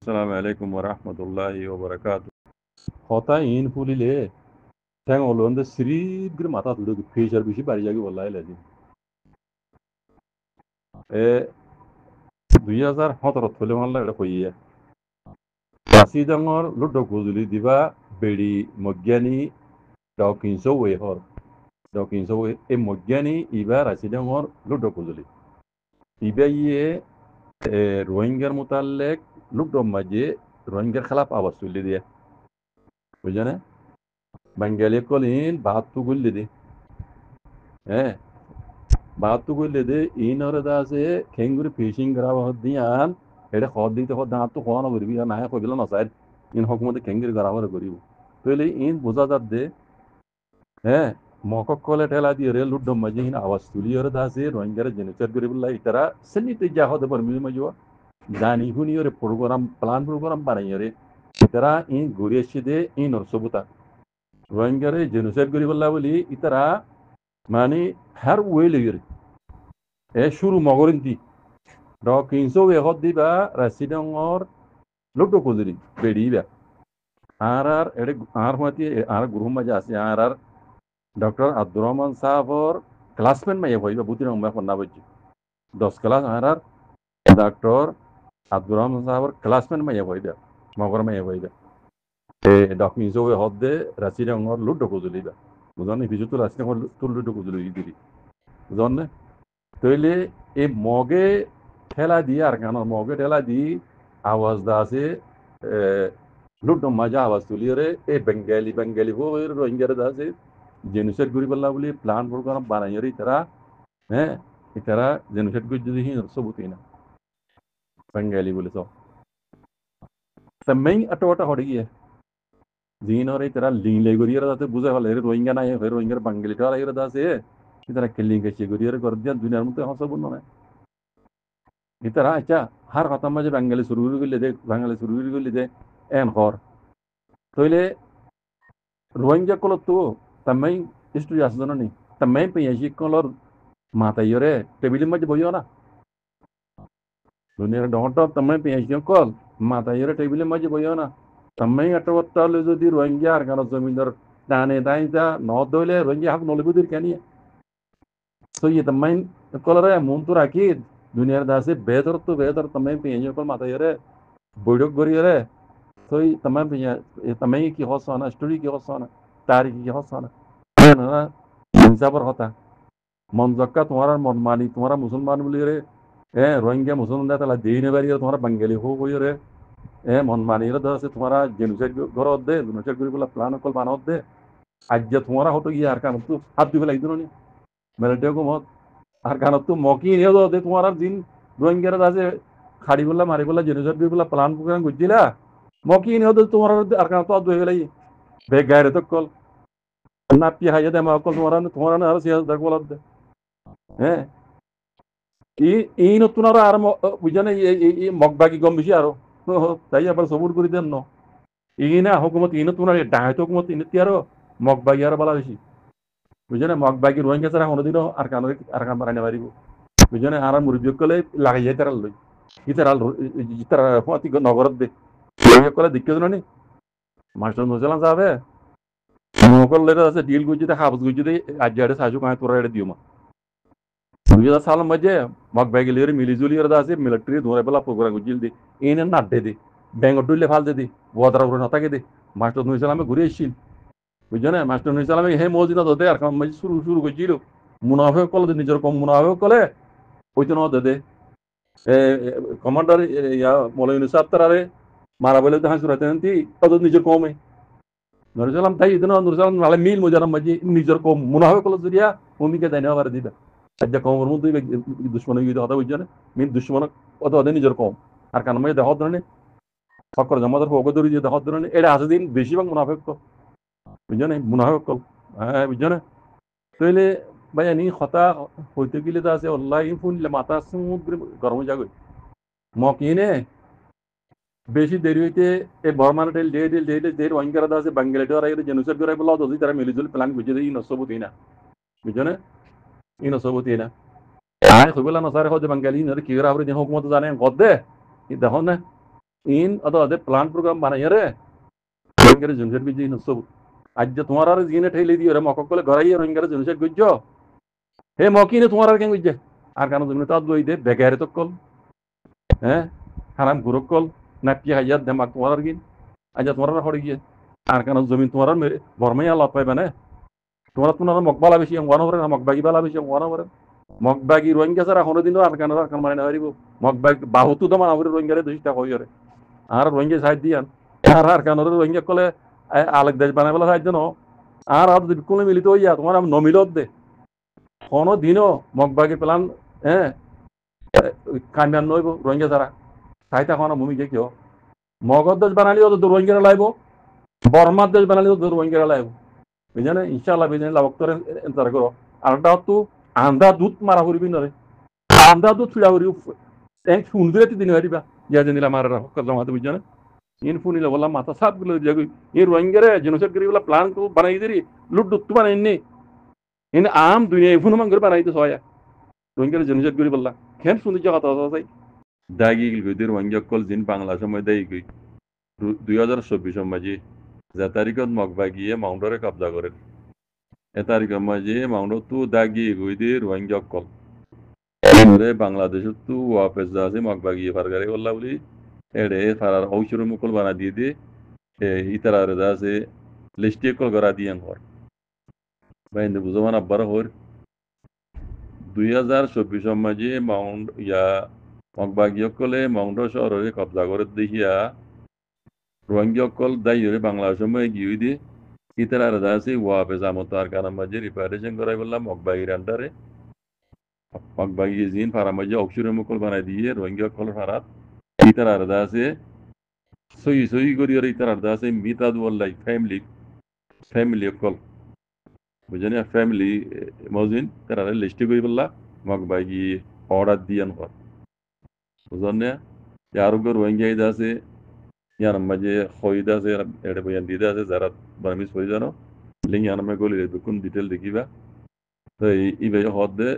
Assalamu alaikum wa rahmatullahi wa barakatuh. Hota in fulile tang olonda siri gir mata tudo feature bishi bari jagi wallahi lazim. E 2017 tole walla এটা কইয়া Rasidangor ludo guzuli diba beri mogyani dawkinso we hor dawkinso we e mogyani iba rasidangor ludo guzuli iba ye rohingya mutallek ludo maje rohingya khalaf awas tulli dia bujane bengali kolin baatu gulli di eh baatu gulli di inore dase kenguri fishing grava hodiyan এটা খদ দিতে খদ দাঁত তো খোয়ানো করবি আর না কইবিল না sir in হকুমতে কেঙ্গির গরাবার করিব তাহলে in বোঝা যাত দে হ্যাঁ মকক কলে ঠেলা দিয়ে রে লুড্ড মাঝে হিন আওয়াজ তুলি ওরে দাসে রোহিঙ্গারে জেনেচার করে বললা ইতারা সেনিতে যা হতে পারবি মাঝে জানি হুনি ওরে প্রোগ্রাম বানাই ওরে ইতারা ইন ঘুরে এসে দে ইন ওর সবুতা রোহিঙ্গারে জেনোসাইড করে বললা বলি ইতারা মানে হার ওয়ে লেগে এ শুরু মগরিন্তি Dawkinso we hot diba rasidangor lukdo kuzuri bediba arar ede armati ar gurum maja asi arar Dr. Abdurrahman Sahabor classmate ma ye hoiba butirang ma fonna bajji 10 class arar Dr. Abdurrahman Sahabor classmate ma ye hoiba magor ma ye hoiba e Dawkinso we hot de rasidangor lukdo kuzuri ba বুঝনে বিজুতুল রাsidangor lukdo kuzuri diri বুঝনে তইলে এই মগে ঠেলা দিয়ে আর কেন মগে ঠেলা দি আওয়াজ দা আছে ludo মাজা আওয়াজ তুলি রে এ বেঙ্গালি হো রোহিঙ্গার দা আছে জেনুসাইড করি বললা বলি প্ল্যান প্রোগ্রাম বানাই রে তারা হ্যাঁ তারা জেনুসাইড করে যদি হিন সবুতি না বেঙ্গালি বলে সব তমেই আটোটা হড় গিয়ে জিন রে তারা লিং লে করি রে দাতে বুঝা হলে রোহিঙ্গা নাই রোহিঙ্গার বেঙ্গালি ঠেলা রে দা আছে তারা কেলিং কে করি রে করে দিয়া দুনিয়ার মধ্যে হসবুন না ইতারা আচ্ছা হার কথা মাঝে বাঙালি শুরু করলে দে এন হর তইলে রোহিঙ্গা কল তো তামাই স্টোরি আছে জানো নি তামাই পেঁয়াজি কলর মাতাইরে টেবিলের মাঝে বইও না দুনিয়ার ডহট তামাই পেঁয়াজি কল মাতাইরে টেবিলের মাঝে বইও না তামাই আটবত্তালে যদি রোহিঙ্গা আর কারো জমিদার টানে দাই যা ন দইলে রোহিঙ্গা হাক নলিবুদির কেনিয়ে তো ইয়ে তামাই কলরে মন তো রাখি দুনিয়ার দাসে বেদর tamay pinyo kol mata yore boydok gori yore so tamay ki hosana story ki hosana तारीख की हसाना ना हिंसा पर होता मन जक्का तुम्हारा मन मानी तुम्हारा मुसलमान बोली रे ए रोहिंग्या मुसलमान दा तला देने बारी तुम्हारा बंगाली हो गई रे ए मन मानी रे दस तुम्हारा जेनुसाइड घर दे जेनुसाइड करी बोला प्लान कल बाना दे आज तुम्हारा हो तो ये यार का तू हाथ दिवे लाइदो नी मेरे को मत আর কারণ তো মকি নিয়ে দে তোমার দিন রোহিঙ্গারা আছে খাড়ি বললা মারি বললা জেনুসাইড বললা প্ল্যান প্রোগ্রাম করছিলা মকি নিয়ে দে তোমার আর কারণ তো দুই গেলাই বে গায়রে তো কল না পি হাইয়া দে মা কল তোমার না আর সিয়াস দেখ বলা দে হ্যাঁ এই নতুন আর বুঝানে এই মগবাগি গম বেশি আরো তাই আবার সবুর করে দেন ন এই না হুকুমত এই নতুন আর ডাহাত হুকুমত ইনতি আরো মগবাগি আর বলা বেশি বুঝনে মগবাগি রোহিঙ্গা ছাড়া কোনোদিনও আর কান বানাইতে পারিব বুঝনে আর মুরব্বী কলে লাগাই তারা লই ইতারা ফতি নগরত দে কলে দেখতে জানি মাস্টার নজলান যাবে নকল লেটা আছে ডিল গুজি দে হাবস গুজি দে আজাড়ে সাজু কায় তোরা এড়ে দিও মা 2000 সাল মধ্যে মগবাগি লেরে মিলিজুলি এর আছে মিলিটারি ধরে বলা প্রোগ্রাম গুজিল দি এনে নাড্ডে দি বেঙ্গডুলে ফাল দে দি ওয়াদার উপরে নতাকে দে মাস্টার নজলামে ঘুরে এসেছিল বুঝনে মাস্টার নজলামে হে মসজিদ দে আর কাম শুরু করছিল মুনাফিক কলে নিজের কম মুনাফিক কলে ওইতো ন দে কমান্ডার ইয়া মৌলানা সাহেব তারারে মারা বলে তো হাসুরাতে আনতি তত নিজের কমে নুরসালাম তাই ইদন নুরসালাম নালে মিল মুজারাম মাজি নিজের কম মুনাফিক কলে জুরিয়া ভূমিকা দেয় না বার দিবা আজ্জা কমর মধ্যে দুশ্মন গিয়ে কথা বুঝছনে মিন দুশ্মন কত ওদের নিজের কম আর কান মাঝে দেখা ধরনে ফকর জমাদার হোক ধরে যে দেখা ধরনে এটা আছে দিন বেশিরভাগ মুনাফিক বুঝছনে মুনাফিক কল হ্যাঁ বুঝছনে তাইলে ভাই নি কথা হইতে গেলে তো আছে আল্লাহ ফুনলে মাথা সমুদ্র গরম যাবে মকিনে বেশি দেরি হইতে এই বর্মান ডেল রোহিঙ্গারা আছে বাঙ্গালিটার আইরে জেনুসাইড করে বলা যদি তারা মিলিজুল প্ল্যান বুঝে দেই নসবুতি না বুঝনে ই নসবুতি না আয় কইবলা নসারে হতে বাঙ্গালি নরে কি করে আপনি হুকুমত জানেন গদে ই দেখো না ইন অদে প্লান প্রোগ্রাম বানাই রে রোহিঙ্গার জনসেট বিজি নসব আজ যে তোমার আর জিনে ঠেলে দিও রে মকক কলে গড়াই রোহিঙ্গার জনসেট গুজ্জ হে মকিনে তোমার আর কেন গুজ্জে আর কেন তুমি তাত গই দে বেগারে তো কল হ্যাঁ হারাম গুরক কল নাকি হাইয়াত দেমাক তোমার আর গিন আজ তোমার আর হড়ে গিয়ে আর কেন জমিন তোমার আর বর্মাই আল্লাহ পাইবে না তোমার মকবালা বেশি ওয়ান ওভারে মকবাগি বালা বেশি ওয়ান ওভারে মগবাগি রোহিঙ্গা ছাড়া কোনো দিনও আর কান মানে না পারিব মগবাগ বাহুতু তো মানাবরি রোহিঙ্গারে দুইটা হইরে আর রোহিঙ্গা সাইড দিয়ান আর কানরে রোহিঙ্গা কলে আলেক দেশ বানাই বলা সাইড ন আর কোনে মিলিত হইয়া তোমার নমিলত দে কোনো দিনও মগবাগি প্লান হ্যাঁ কামিয়ান নইব রোহিঙ্গা ছাড়া সাইতা কোনো ভূমিকা কিয় মগর দেশ বানালিও তো রোহিঙ্গারা লাইব বর্মার দেশ বানালিও তো রোহিঙ্গারা লাইব বুঝানে ইনশাআল্লাহ বুঝানে লাভক্তরে এন্টার করো আরটা তো আন্ধা দুধ মারা করিবি নরে আন্ধা দুধ ফিরা করি শুনবে দিন হারিবা ইয়া জানিলা মারা জমাতে বুঝানে ইন ফুনিলা বললাম মাথা সাপ গুলো যাগি এই রোহিঙ্গারে জেনোসাইড করি বলা প্ল্যান তো বানাই দিরি লুট দুধ বানাই নি ইন আম দুনিয়া ফুন মান করে বানাইতে সয়া রোহিঙ্গারে জেনোসাইড করি বললা কেন শুনি জায়গা তো আছে দাগি গই দের রোহিঙ্গা কল দিন বাংলা সময় দাই গই 2024 মাঝে যে তারিখত মগবাগিয়ে মাউন্টরে কবজা করে এ তারিখের মাঝে মাউন্ট তো দাগি গই দের রোহিঙ্গা কল বাংলাদেশ তো ওয়াপেস আছে মগবাগিয়ে ফারগারে বললা বলি এড়ে ফারার ঔষধ মুকল বানা দিয়ে দিয়ে ইতারা আছে লিস্টে কল করা দিয়ে ঘর বাইন্দে বুঝমান আব্বার হর 2024 মাঝে মাউন্ট ইয়া মগবাগিয়কলে মাউন্ট শহরে কবজা করে দেখিয়া রোহিঙ্গিয়কল দাইরে বাংলাদেশ সময় গিয়ে দিয়ে ইতারা আছে ওয়াপেস আমত আর কারণ মাঝে রিপারেশন করাই বললাম মগবাগির আন্ডারে মগবাগি জিন ফারা মাঝে ঔষধ মুকল বানাই দিয়ে রোহিঙ্গিয়কল ফারাত ইতারা আছে সহি করি আর ইতার আর্ধা আছে মিতা দুয়াল্লাই ফ্যামিলি কল বুঝলি ফ্যামিলি মজিন তারা লিস্টে করি বললা মগবাগি অর্ডার দিয়ান কর বুঝলেন না আরোগ্য রোহিঙ্গা ইদা আছে ইয়ার মাঝে খইদা আছে এটা বইয়ান দিদা আছে যারা বার্মিস হয়ে জানো লিঙ্ক ইয়ার নামে গলি কোন ডিটেল দেখিবা তো ইবে হদ দে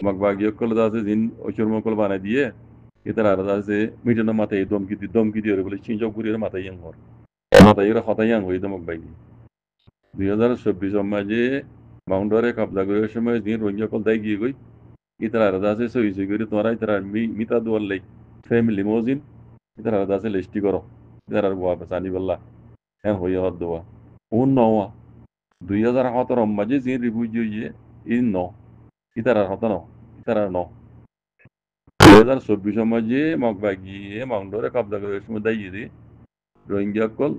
মগবাগি কল আছে জিন ঐশ্বর মকল বানাই দিয়ে ইতার আর্ধা আছে মিটানো মাথায় দমকি দিয়ে বলে চিঞ্চক করিয়ে মাথায় ইয়াং হর মাথায় হতাই ইয়াং হই মগবাগি 2024 মাঝে মাউন্টরে কবজা করার সময় দিন রোহিঙ্গা কল দায় গিয়ে গই ইতারা আলাদা আছে সই করে তোমরা ইতারা মিতা দুয়ার লাই ফ্যামিলি মজিন ইতারা আলাদা আছে লিস্টি করো ইতারা বুয়া পেছানি বললা হ্যাঁ হইয়া হত দেওয়া নওয়া 2017 মাঝে যে রিভিউ ইয়ে ইন ন ইতারা হত ন ইতারা ন 2024 মাঝে মগবাগিয়ে মাউন্টরে কবজা করার সময় দায় গিয়ে রোহিঙ্গা কল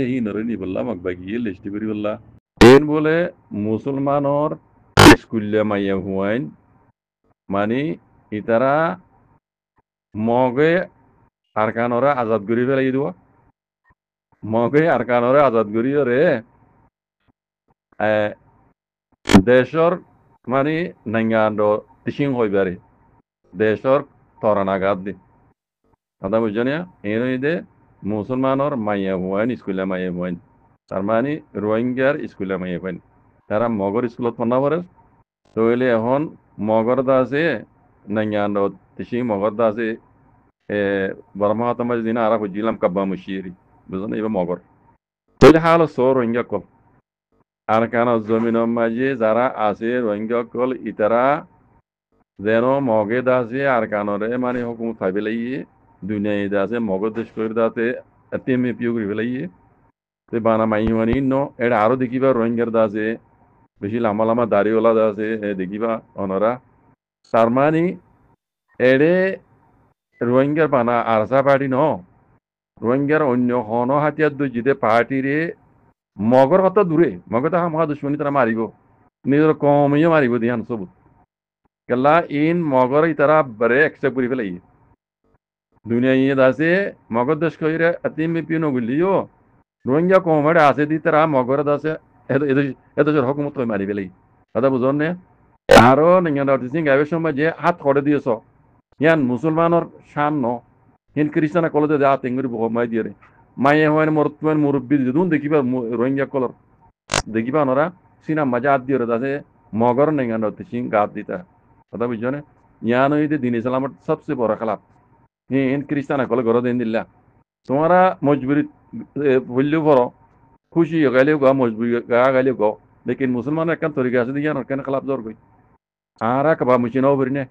ই নরে নি বললা মগবাগিয়ে লিস্টি করি বললা এন বলে মুসলমানর স্কুলে মাইয়া হুয়াইন মানে ইতারা মগে আরকানরে আজাদ করি ফেলাই দিব মগে আরকানরে আজাদ করি রে দেশর মানে নাঙ্গান্ড টিচিং হইবারে দেশর তরানাঘাত দি কথা বুঝছো এর দে মুসলমানর মাইয়া হুয়াইন স্কুলে মাইয়া হুয়াইন তার মানে রোহিঙ্গার স্কুলে মাইয়া হুয়াইন তারা মগর স্কুলত পড়া পড়ে তইলে এখন মগর দা আছে নাঙ্গান্ড টিচিং মগর দা আছে বর্মা হতামাজ দিন আরা খুঁজিলাম কাব্বা মুশিরি বুঝলেন এবার মগর তইলে হাল সো রোহিঙ্গা কল আর কেন জমিনের মাঝে যারা আছে রোহিঙ্গা কল ইতারা যেন মগে দাসে আর কানরে মানে হুকুম খাই পেলাইয়ে দুনিয়ায় দাসে মগর দেশ করে দাতে তেমনি পিও করে পেলাইয়ে তো বানা মাই মানে ন এটা আরো দেখিবা রোহিঙ্গার দাসে বেশি লামা লামা দাড়িওয়ালা দাসে দেখিবা অনরা তার মানে এড়ে রোহিঙ্গার বানা আরসা পার্টি ন রোহিঙ্গার অন্য হন হাতিয়ার জিতে পার্টিরে মগর কথা দূরে মগর তাহা মহা দুশ্মনী তারা মারিব নিজের কমিও মারিব দিহান সবু কেলা ইন মগর তারা বারে একসেপ্ট করে ফেলাই দুনিয়া ইয়ে দাসে মগর দেশ কইরে আতিম পিও নগুলিও রোহিঙ্গা কমে আছে দি তারা মগর দাসে এত হকুমত মারি ফেলাই কথা বুঝন নে আরো নিং গাইবের সময় যে হাত করে দিয়েছ ইয়ান মুসলমানের শান ন হিন খ্রিস্টানা কলেজে যা তেঙ্গুরি মাই দিয়ে মায়ে হয় মুরব্বী দুন দেখিবা রোহিঙ্গা কলর দেখিবা ওনারা সিনা মজা আদ দিয়ে আছে মগর নেঙ্গান সিং গাত দিতা কথা বুঝছো না ইয়ান দিন ইসলামের সবচেয়ে বড় খেলাপ হিন খ্রিস্টানা কলে ঘর দিন দিল্লা তোমারা মজবুরি বললেও বড় খুশি গাইলেও গা মজবুরি গা গাইলেও গ লেকিন মুসলমানের একখান তরিকা আছে দিয়ে কেন খেলাপ দর গই আরা কবা মুচি নাও বরি নে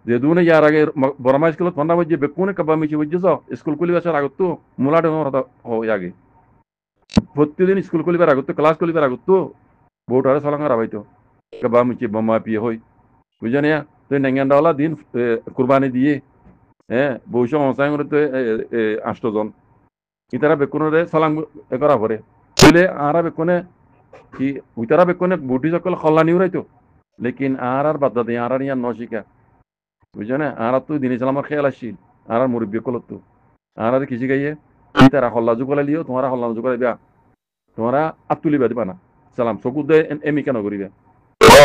যে দুনে ইয়ার আগে বড়মা স্কুলত ফন্ডা বজ্জে বেকুনে কবা মুচি বজ্জেছ স্কুল খুলি বছর আগত তো মুলা ডর হয় আগে প্রতিদিন স্কুল খুলিবার আগত ক্লাস খুলিবার আগত বহুত আরে সলাঙ্গা রাবাইতো কবা মুচি বোমা পিয়ে হই বুঝে নিয়া তুই নেঙ্গান্ডাওয়ালা দিন কুরবানি দিয়ে হ্যাঁ বৈশ অনসাই তো 8 জন ইতারা বেকুনরে সালাম করা পরে বুঝলে আরা বেকুনে কি উইতারা বেকুনে বুটি সকল খল্লা নিউরাইতো লেকিন আর বাদ দিয়ে আর ইয়ার নশিকা বুঝছো না আর তো দিন ইসলামের খেয়াল আসছিল আর মুরব্বী কলত তো আর কিছু গাইয়ে ইতারা হল্লা জুগলা লিও তোমারা হল্লা জুগলা দিবা তোমরা আত্তুলিবা দিবা না সালাম চকু দে এমি কেন করিবে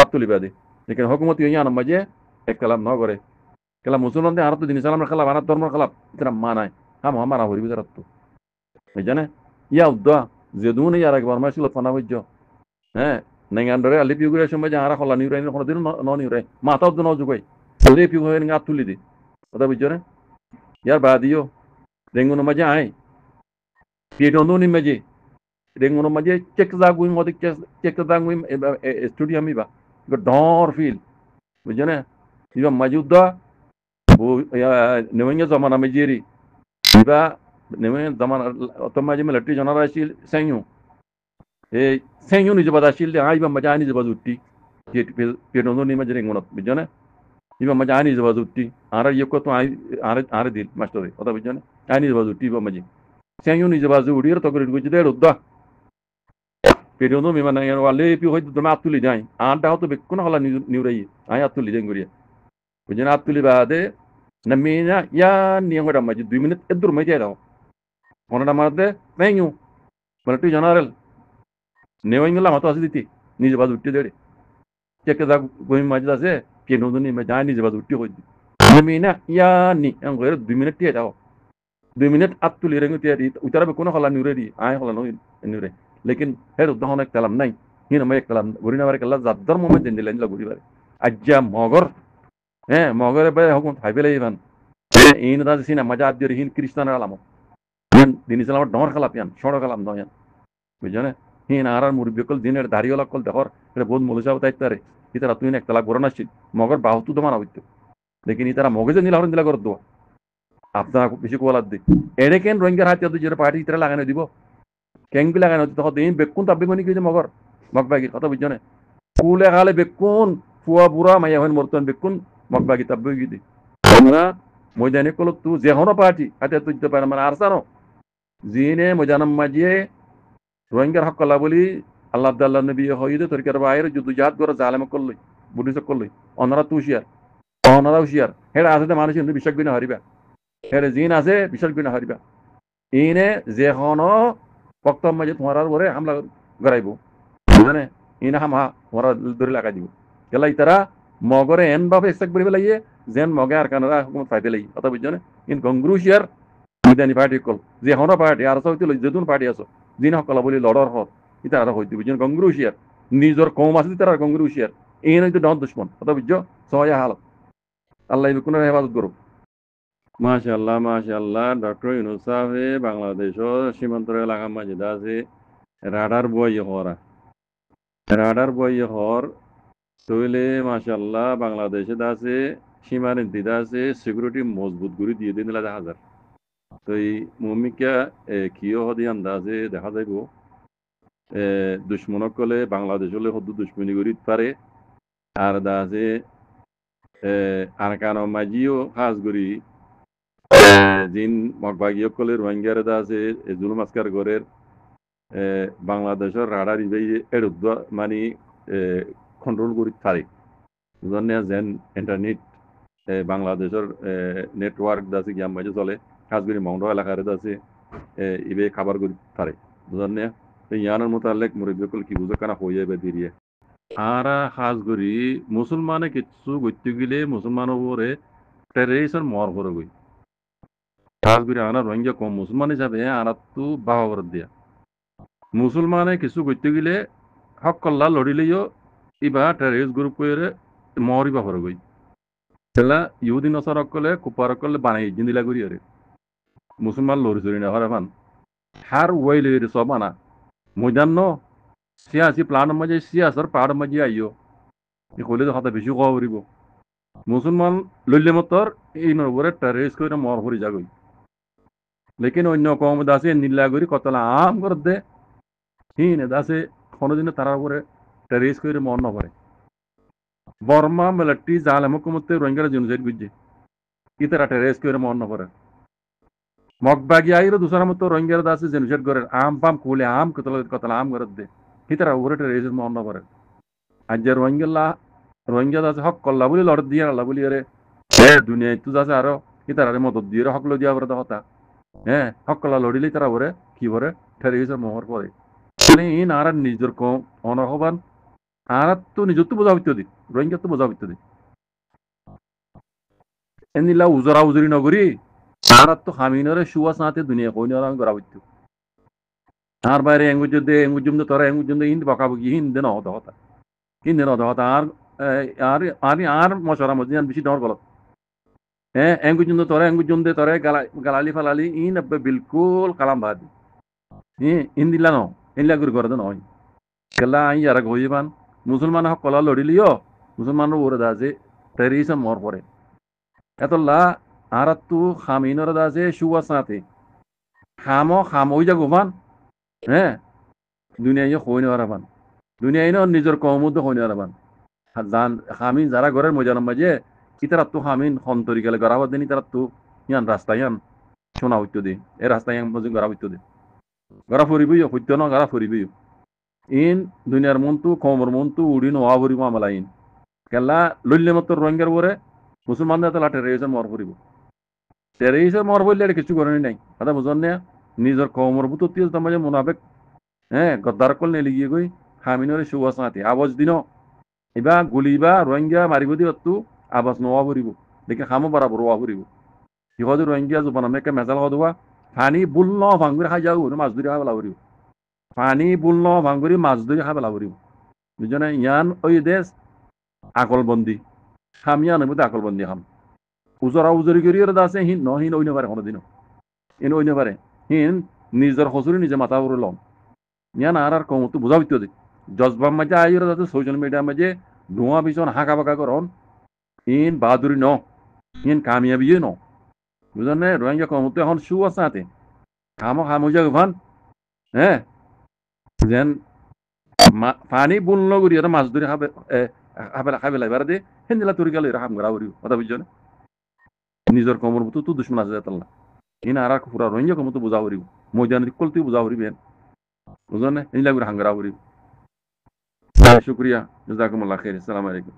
আত্তুলিবা দি লেকিন হকুমত ইয়া মাঝে এক কালাম ন করে খেলা মুসলমান আর তো দিন ইসলামের খেলা আর ধর্মের খেলা ইতারা মানায় আমার হরিবি তারা তো বুঝছো ইয়া উদ্দা যেদুন ইয়ার একবার মাসিল ফানা বুঝছ হ্যাঁ নেঙ্গান্ডরে আলি পিউগুরে সময় যে আরা হল্লা নিউরাই কোনোদিন ন নিউরাই মাথাও তো ন জুগাই ওরে পিউ হয়ে গা তুলি দি কথা বুঝছো না ইয়ার বাদিও রেঙ্গুনো মাঝে আয় পিয়েটনো নি মাঝে রেঙ্গুনো মাঝে চেক জাগুই মদি চেক জাগুই স্টুডিয়াম ইবা ডর ফিল বুঝছো না ইবা মাঝে উদ্দা নেওয়াঙ্গে জমানা মেজিরি ইবা নেওয়াঙ্গে জমানা অত মাঝে মিলিটারি জনারা আসিল সেঙ্গু এই সেঙ্গু নিজে বাদ আসিল আইবা মাঝে আনি যাবা উঠি পিয়েটনো নি মাঝে রেঙ্গুনো বুঝছো না iba maji ani zaba zutti ara yeko to ara dil mastore oda bijone ani zaba zutti iba maji sen yuni zaba zuri to gori guji de rodda periodo mi mana yan wale pi hoy do atuli dai anda hoto bekkuna hala niurai ay atuli den gori bijone atuli bade namina ya ni ngoda maji 2 minute edur maji daw onada marde menyu malati general newingla mato asiti ni zaba zutti de check da gomi maji da se que no ni me jani je bazu tiyo mina ya ni ang gero 2 minute tiya daw 2 minute attu le rengu tiya utara be kono hala nure di ay hala no nure lekin her udda honek kalam nai hina may kalam gurina bare kala zaddar moment den dilan la guri bare ajja mogor mogore be hukum thaibele iban in da sina maja addir hin kristan alamo din islam dor kala pian shodo kalam no yan bujone hin arar murbikol diner dariola kol dekor re bod molusa utaitare ইতারা তুই না একতলা গরণ আসছিল মগর বাহুতু তো মানা হইতো লেকিন ইতারা মগজে নীলা হরণ দিলা কর দোয়া আপনারা বেশি কোয়ালাদ দি এড়ে কেন রোহিঙ্গার হাতে যেটা পার্টি ইতারা লাগানো দিব কেঙ্গি লাগানো তখন দিন বেকুন তাব্বি মনি কিছু মগর মগবাগি কথা বুঝছো না কুলে খালে বেকুন ফুয়া বুড়া মাইয়া হন মরতন বেকুন মগবাগি তাব্বি গিদি আমরা ময়দানে কল তু যে হনো পার্টি হাতে তুলতে পারে মানে আর সানো জিনে ময়দানাম মাজিয়ে রোহিঙ্গার হক কলা বলি আল্লাহ আব্দাল্লাহ নবী হইদে তরিকার বাইরে যুদ্ধ জাহাদ করে জালেম করলই বুদ্ধিস করলই অনারা তুষিয়ার অনারা হুশিয়ার হেরা আছে মানুষ কিন্তু বিশ্বাস বিনা হারিবা হেরে জিন আছে বিশ্বাস বিনা হারিবা ইনে যে হনো বক্তব্য মাঝে তোমার বরে হামলা গড়াইব বুঝলে ইনে হামা তোমার ধরে লাগাই দিব গেলা ইতারা মগরে এন ভাবে এক্সেপ্ট করি পেলাইয়ে যেন মগে আর কানারা হুকুমত পাইতে লাগি কথা বুঝছো ইন কংগ্রুশিয়ার মিদানি পার্টি কল যে হনো পার্টি আর সব যেতুন পার্টি আছো জিন হকলা বলি লড়র হত ইতারা হইতে বুঝছেন কংগ্রুশিয়ার নিজের কম আছে তারা কংগ্রুশিয়ার এই নয় তো ডন দুশ্মন কথা বুঝছো সহায় হালত আল্লাহ কোনো হেফাজত করুক মাশাআল্লাহ ডক্টর ইউনুস সাহেব বাংলাদেশ সীমান্ত এলাকা মাঝে আছে রাডার বই হর তৈলে মাশাআল্লাহ বাংলাদেশে আছে সীমারেন্তি আছে সিকিউরিটি মজবুত করে দিয়ে দিন হাজার তো এই মুমিকা কিয় হদি আন্দাজে দেখা যাইব দুশ্মনক কলে বাংলাদেশ হলে হদ্দু দুশ্মনী করি পারে আর দাসে আর কানো মাজিও খাস করি জিন মগবাগিও কলে রোহিঙ্গার দাসে জুলুম আসকার গরের বাংলাদেশের রাডার ইবে এরুদ্দ মানে কন্ট্রোল করি পারে জন্য যেন ইন্টারনেট বাংলাদেশের নেটওয়ার্ক দাসে গিয়াম মাঝে চলে খাস করি মাউন্ট এলাকার দাসে ইবে খাবার করি পারে জন্য ইয়ানোর মোতালেক মুরব্বিকল কি বুঝে কানা হয়ে যাবে দিরিয়ে আরা খাস করি মুসলমানে কিছু গত্যি গেলে মুসলমান ওপরে টেররিস্টের মর করে গই খাস করি আনা রোহিঙ্গা কম মুসলমান হিসাবে আনা তো বাবা দিয়া মুসলমানে কিছু গত্যি গেলে হক কল্লা লড়িলেও ইবা টেররিস্ট গ্রুপ করে মরিবা করে গই সেলা ইহুদি নসর অকলে কুপার অকলে বানাই জিন্দিলা করি আরে মুসলমান লড়ি চড়ি না হরে ফান হার ওয়াইলে সবানা ময়দান ন সিয়াসি প্লান মাঝে সিয়াসর পাহাড় মাঝে আইও এই কইলে তো কথা বেশি কওয়া করিব মুসলমান লইলে মতর এই নবরে টেরেস করে মর ভরি যাগই লেকিন অন্য কম দাসে নীলা করি কতলা আম করে দে হিনে দাসে কোনোদিনও তারা উপরে টেরেস করে মর না করে বর্মা মিলিটারি জালেম হুকুমতে রোহিঙ্গার জেনোসাইড বুঝছে ইতারা টেরেস করে মর না করে মগবাগি আইরো দুসরা মতো রোহিঙ্গার দাসে জেনোসাইড করে আম পাম কুলে আম কতলা কতলা আম করে দে ইতারা উপরে টেরেস মর না করে আজ যে রোহিঙ্গা দাসে হক কল্লা বলি লড় দিয়ে আল্লাহ বলি আরে দুনিয়ায় তো দাসে আরো ইতারা মদত দিয়ে হক লো দিয়া বলে কথা হ্যাঁ হক কল্লা লড়িলে তারা বলে কি বলে টেরেস মোহর পরে ইন আর নিজের কম অনহবান আর তো নিজের তো বোঝা হইতে দিক রোহিঙ্গা তো বোঝা হইতে দিক এনিলা উজরা উজরি নগরী আর তো হামিনরে শুয়া সাথে দুনিয়া কই না আমি করা হইতো আর বাইরে এঙ্গুজুম দে তোরা এঙ্গুজুম দে ইন বকাবকি হিন দে নহত হতা হিন দে নহত হতা আর মশরা মজিয়ান বেশি ডর গলত হ্যাঁ এঙ্গুজুম দে তোরা গালালি ফালালি ইন আব্বে বিলকুল কালাম বাদ ইন দিলা ন ইনলা করে দে নয় কেলা আই আর গইবান মুসলমান হক কলা লড়িলিও মুসলমান ওরে দাজে টেরিসম মর পরে এতলা আর তু খামিনর দাজে শুয়া সাথে খামই যা গোমান হ্যাঁ দুনিয়ায় হই না রাবান দুনিয়ায় নিজের কমুদ্দ হই না রাবান জান খামিন যারা ঘরের মজার মাঝে ইতারা তো খামিন হন্তরি গেলে গড়াবার দিন ইতারা তো ইয়ান রাস্তা ইয়ান শোনা হইতো দে এ রাস্তা ইয়ান মজে গড়া হইতো দে গড়া ফুরিবই হইতো না গড়া ফুরিবই ইন দুনিয়ার মন্তু কমর মন্তু উড়ি নোয়া ভরি মামলা ইন কেলা লইলে মতো রোহিঙ্গার পরে মুসলমানদের তো লাটে রেজের মর ফুরিব টেরিসের মর বললে আর কিছু করেনি নাই কথা বুঝন না নিজের কমর বুতো তিল তোমাজে মুনাফেক হ্যাঁ গদ্দার কল নেলি গিয়ে গই খামিনরে শুয়া সাথে আবাজ দিন এবা গুলিবা রোহিঙ্গা মারিব দি অত্তু আবাজ নোয়া ভরিব দেখে খামো বরাবর ওয়া ভরিব ইহদ রোহিঙ্গা জবান মেকে মেজাল হদুয়া ফানি বুল ন ভাঙ্গুরি খাই যাও মাছ ধরে খাই ভরিব পানি বুল ন ভাঙ্গুরি মাছ ধরে খাই ভরিব বুঝনে ইয়ান ওই দেশ আকলবন্দি খামিয়ান মধ্যে আকলবন্দি খাম উজরা উজরি করিয়ে আছে হিন ন হিন ওইনে পারে কোনোদিনও ইন ওইনে পারে হিন নিজের হসুরি নিজে মাথা উড়ে লম ইয়ান আর কমতো বুঝা হইতো দে জজবার মাঝে আইর যাতে সোশ্যাল মিডিয়ার মাঝে ধোঁয়া ভীষণ হাঁকা বাঁকা করন ইন বাহাদুরি ন ইন কামিয়াবি ন বুঝলেন না রোহিঙ্গা কমতো এখন শু আছে হাতে খামো যা ভান হ্যাঁ যেন পানি বুলন করি এটা মাছ ধরে খাবে লাইবার দে হেন্দিলা তরি গেলে হাম গড়া করি কথা বুঝছো না নিজের কমর মতো তো দুশ্মন আছে তাল্লা ইন আর পুরা রোহিঙ্গা কমতো বুঝা করিব ময়দান কল তুই বুঝা করিবেন বুঝলেন না ইনলা করে হাঙ্গরা করিব শুক্রিয়া জাজাকুমুল্লাহ খাইর আসসালামু আলাইকুম